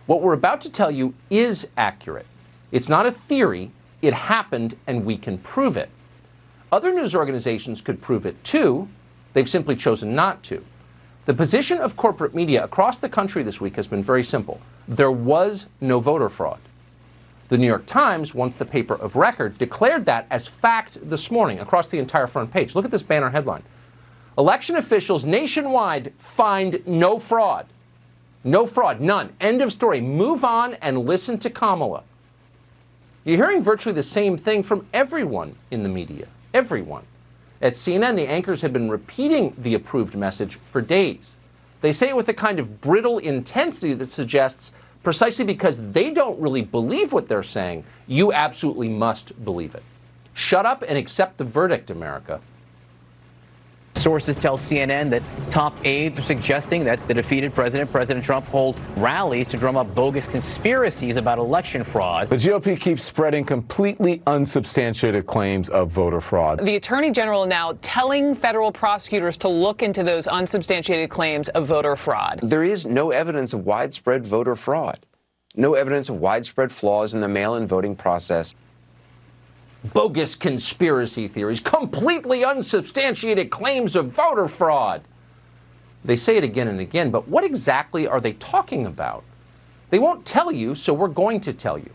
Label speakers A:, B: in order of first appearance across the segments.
A: What we're about to tell you is accurate. It's not a theory. It happened, and we can prove it. Other news organizations could prove it too. They've simply chosen not to. The position of corporate media across the country this week has been very simple. There was no voter fraud. The New York Times, once the paper of record, declared that as fact this morning across the entire front page. Look at this banner headline. Election officials nationwide find no fraud. No fraud, none. End of story. Move on and listen to Kamala. You're hearing virtually the same thing from everyone in the media. Everyone. At CNN, the anchors have been repeating the approved message for days. They say it with a kind of brittle intensity that suggests precisely because they don't really believe what they're saying, you absolutely must believe it. Shut up and accept the verdict, America.
B: Sources tell CNN that top aides are suggesting that the defeated President Trump, hold rallies to drum up bogus conspiracies about election fraud.
C: The GOP keeps spreading completely unsubstantiated claims of voter fraud.
D: The Attorney General now telling federal prosecutors to look into those unsubstantiated claims of voter fraud.
E: There is no evidence of widespread voter fraud, no evidence of widespread flaws in the mail-in voting process.
A: Bogus conspiracy theories, completely unsubstantiated claims of voter fraud. They say it again and again, but what exactly are they talking about? They won't tell you, so we're going to tell you.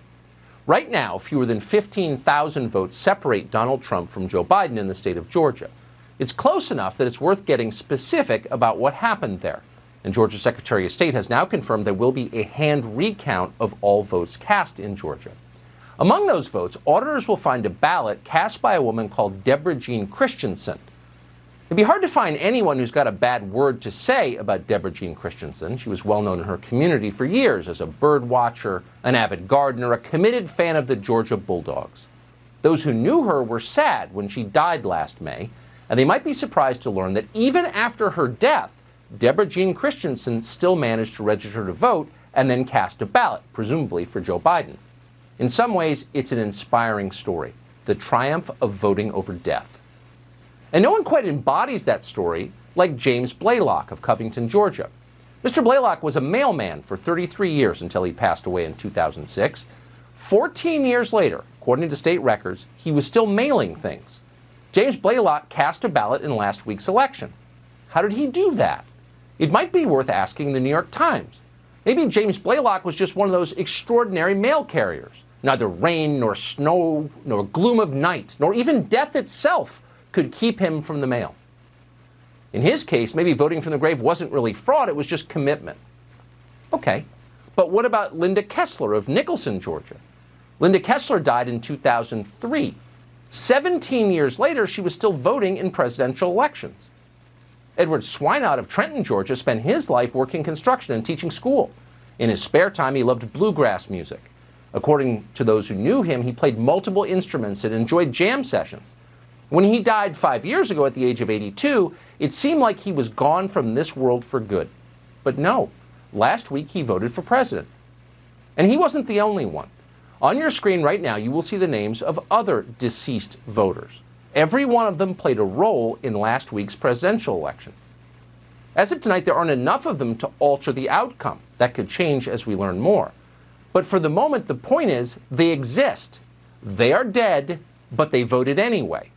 A: Right now, fewer than 15,000 votes separate Donald Trump from Joe Biden in the state of Georgia. It's close enough that it's worth getting specific about what happened there. And Georgia's Secretary of State has now confirmed there will be a hand recount of all votes cast in Georgia. Among those votes, auditors will find a ballot cast by a woman called Deborah Jean Christensen. It'd be hard to find anyone who's got a bad word to say about Deborah Jean Christensen. She was well known in her community for years as a bird watcher, an avid gardener, a committed fan of the Georgia Bulldogs. Those who knew her were sad when she died last May, and they might be surprised to learn that even after her death, Deborah Jean Christensen still managed to register to vote and then cast a ballot, presumably for Joe Biden. In some ways, it's an inspiring story, the triumph of voting over death. And no one quite embodies that story like James Blaylock of Covington, Georgia. Mr. Blaylock was a mailman for 33 years until he passed away in 2006. 14 years later, according to state records, he was still mailing things. James Blaylock cast a ballot in last week's election. How did he do that? It might be worth asking the New York Times. Maybe James Blaylock was just one of those extraordinary mail carriers. Neither rain, nor snow, nor gloom of night, nor even death itself could keep him from the mail. In his case, maybe voting from the grave wasn't really fraud, it was just commitment. Okay, but what about Linda Kessler of Nicholson, Georgia? Linda Kessler died in 2003. 17 years later, she was still voting in presidential elections. Edward Swinott of Trenton, Georgia, spent his life working construction and teaching school. In his spare time, he loved bluegrass music. According to those who knew him, he played multiple instruments and enjoyed jam sessions. When he died 5 years ago at the age of 82, it seemed like he was gone from this world for good. But no, last week he voted for president. And he wasn't the only one. On your screen right now, you will see the names of other deceased voters. Every one of them played a role in last week's presidential election. As of tonight, there aren't enough of them to alter the outcome. That could change as we learn more. But for the moment, the point is, they exist. They are dead, but they voted anyway.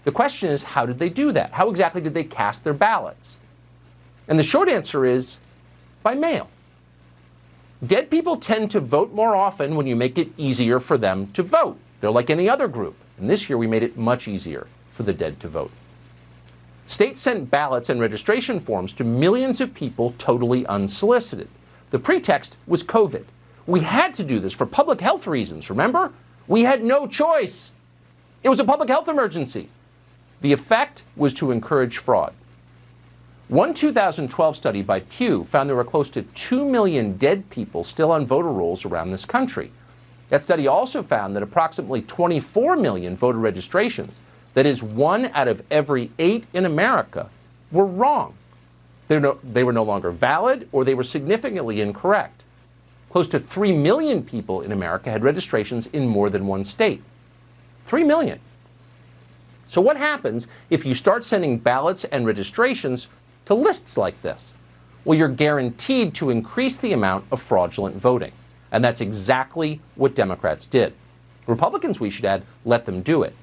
A: The question is, how did they do that? How exactly did they cast their ballots? And the short answer is, by mail. Dead people tend to vote more often when you make it easier for them to vote. They're like any other group. And this year, we made it much easier for the dead to vote. States sent ballots and registration forms to millions of people totally unsolicited. The pretext was COVID. We had to do this for public health reasons, remember? We had no choice. It was a public health emergency. The effect was to encourage fraud. One 2012 study by Pew found there were close to 2 million dead people still on voter rolls around this country. That study also found that approximately 24 million voter registrations, that is 1 out of every 8 in America, were wrong. They were no longer valid, or they were significantly incorrect. Close to 3 million people in America had registrations in more than one state. 3 million. So what happens if you start sending ballots and registrations to lists like this? well, you're guaranteed to increase the amount of fraudulent voting. And that's exactly what Democrats did. Republicans, we should add, let them do it.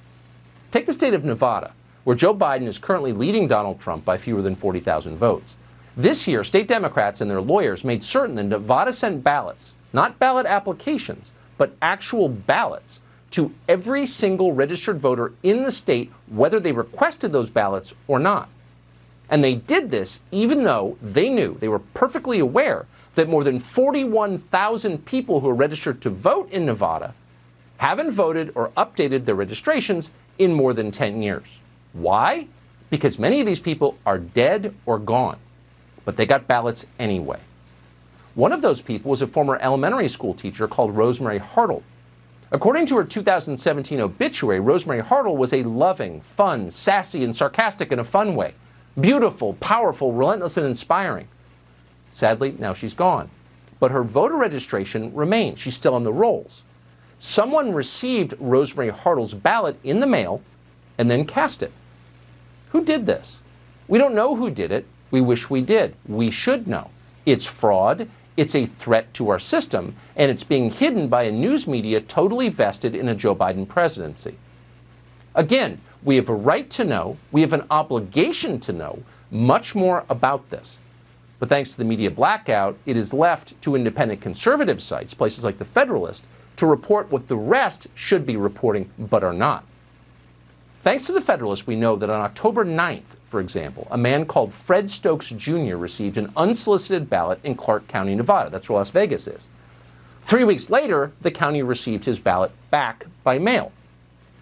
A: Take the state of Nevada, where Joe Biden is currently leading Donald Trump by fewer than 40,000 votes. This year, state Democrats and their lawyers made certain that Nevada sent ballots, not ballot applications, but actual ballots, to every single registered voter in the state, whether they requested those ballots or not. And they did this even though they knew, they were perfectly aware, that more than 41,000 people who are registered to vote in Nevada haven't voted or updated their registrations in more than 10 years. Why? Because many of these people are dead or gone, but they got ballots anyway. One of those people was a former elementary school teacher called Rosemary Hartle. According to her 2017 obituary, Rosemary Hartle was a loving, fun, sassy, and sarcastic in a fun way. Beautiful, powerful, relentless, and inspiring. Sadly, now she's gone. But her voter registration remains. She's still on the rolls. Someone received Rosemary Hartle's ballot in the mail and then cast it. Who did this? We don't know who did it. We wish we did. We should know. It's fraud. It's a threat to our system, and it's being hidden by a news media totally vested in a Joe Biden presidency. Again, we have a right to know, we have an obligation to know much more about this. But thanks to the media blackout, it is left to independent conservative sites, places like The Federalist, to report what the rest should be reporting but are not. Thanks to The Federalist, we know that on October 9th, for example, a man called Fred Stokes Jr. received an unsolicited ballot in Clark County, Nevada. That's where Las Vegas is. 3 weeks later, the county received his ballot back by mail.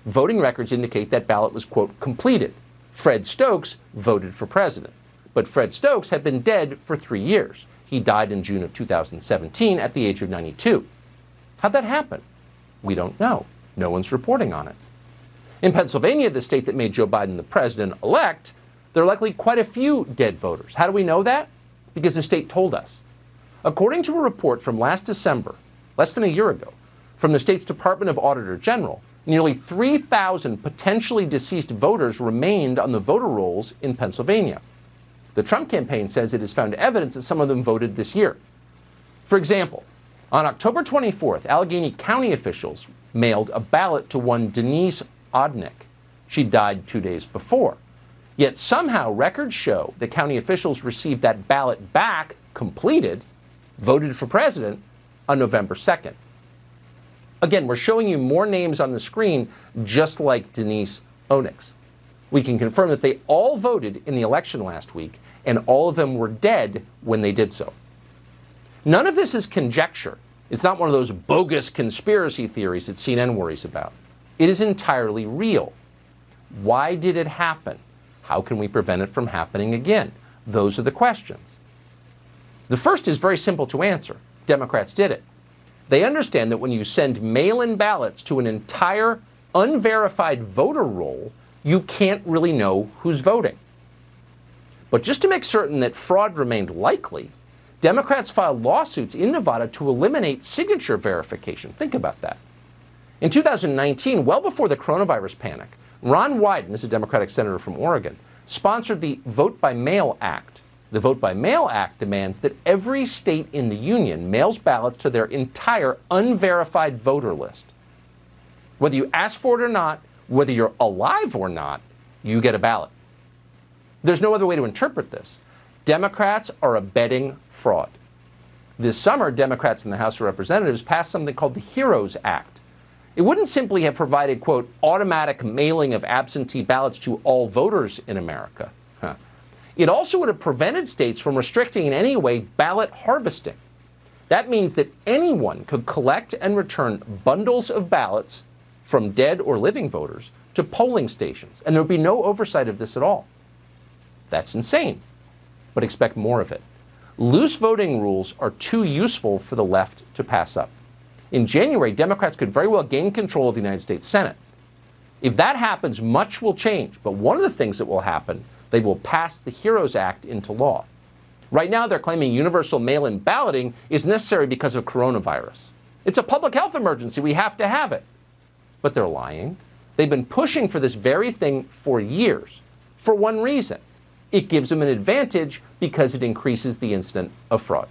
A: Voting records indicate that ballot was, quote, completed. Fred Stokes voted for president. But Fred Stokes had been dead for 3 years. He died in June of 2017 at the age of 92. How'd that happen? We don't know. No one's reporting on it. In Pennsylvania, the state that made Joe Biden the president-elect, there are likely quite a few dead voters. How do we know that? Because the state told us. According to a report from last December, less than a year ago, from the state's Department of Auditor General, nearly 3,000 potentially deceased voters remained on the voter rolls in Pennsylvania. The Trump campaign says it has found evidence that some of them voted this year. For example, on October 24th, Allegheny County officials mailed a ballot to one Denise Odnick. She died 2 days before. Yet somehow records show that county officials received that ballot back, completed, voted for president, on November 2nd. Again, we're showing you more names on the screen just like Denise Odnick's. We can confirm that they all voted in the election last week, and all of them were dead when they did so. None of this is conjecture. It's not one of those bogus conspiracy theories that CNN worries about. It is entirely real. Why did it happen? How can we prevent it from happening again? Those are the questions. The first is very simple to answer. Democrats did it. They understand that when you send mail-in ballots to an entire unverified voter roll, you can't really know who's voting. But just to make certain that fraud remained likely, Democrats filed lawsuits in Nevada to eliminate signature verification. Think about that. In 2019, well before the coronavirus panic, Ron Wyden, is a Democratic senator from Oregon, sponsored the Vote by Mail Act. The Vote by Mail Act demands that every state in the union mails ballots to their entire unverified voter list. Whether you ask for it or not, whether you're alive or not, you get a ballot. There's no other way to interpret this. Democrats are abetting fraud. This summer, Democrats in the House of Representatives passed something called the HEROES Act. It wouldn't simply have provided, quote, automatic mailing of absentee ballots to all voters in America. It also would have prevented states from restricting in any way ballot harvesting. That means that anyone could collect and return bundles of ballots from dead or living voters to polling stations, and there would be no oversight of this at all. That's insane, but expect more of it. Loose voting rules are too useful for the left to pass up. In January, Democrats could very well gain control of the United States Senate. If that happens, much will change, but one of the things that will happen, they will pass the HEROES Act into law. Right now, they're claiming universal mail-in balloting is necessary because of coronavirus. It's a public health emergency. We have to have it. But they're lying. They've been pushing for this very thing for years, for one reason. It gives them an advantage because it increases the incidence of fraud.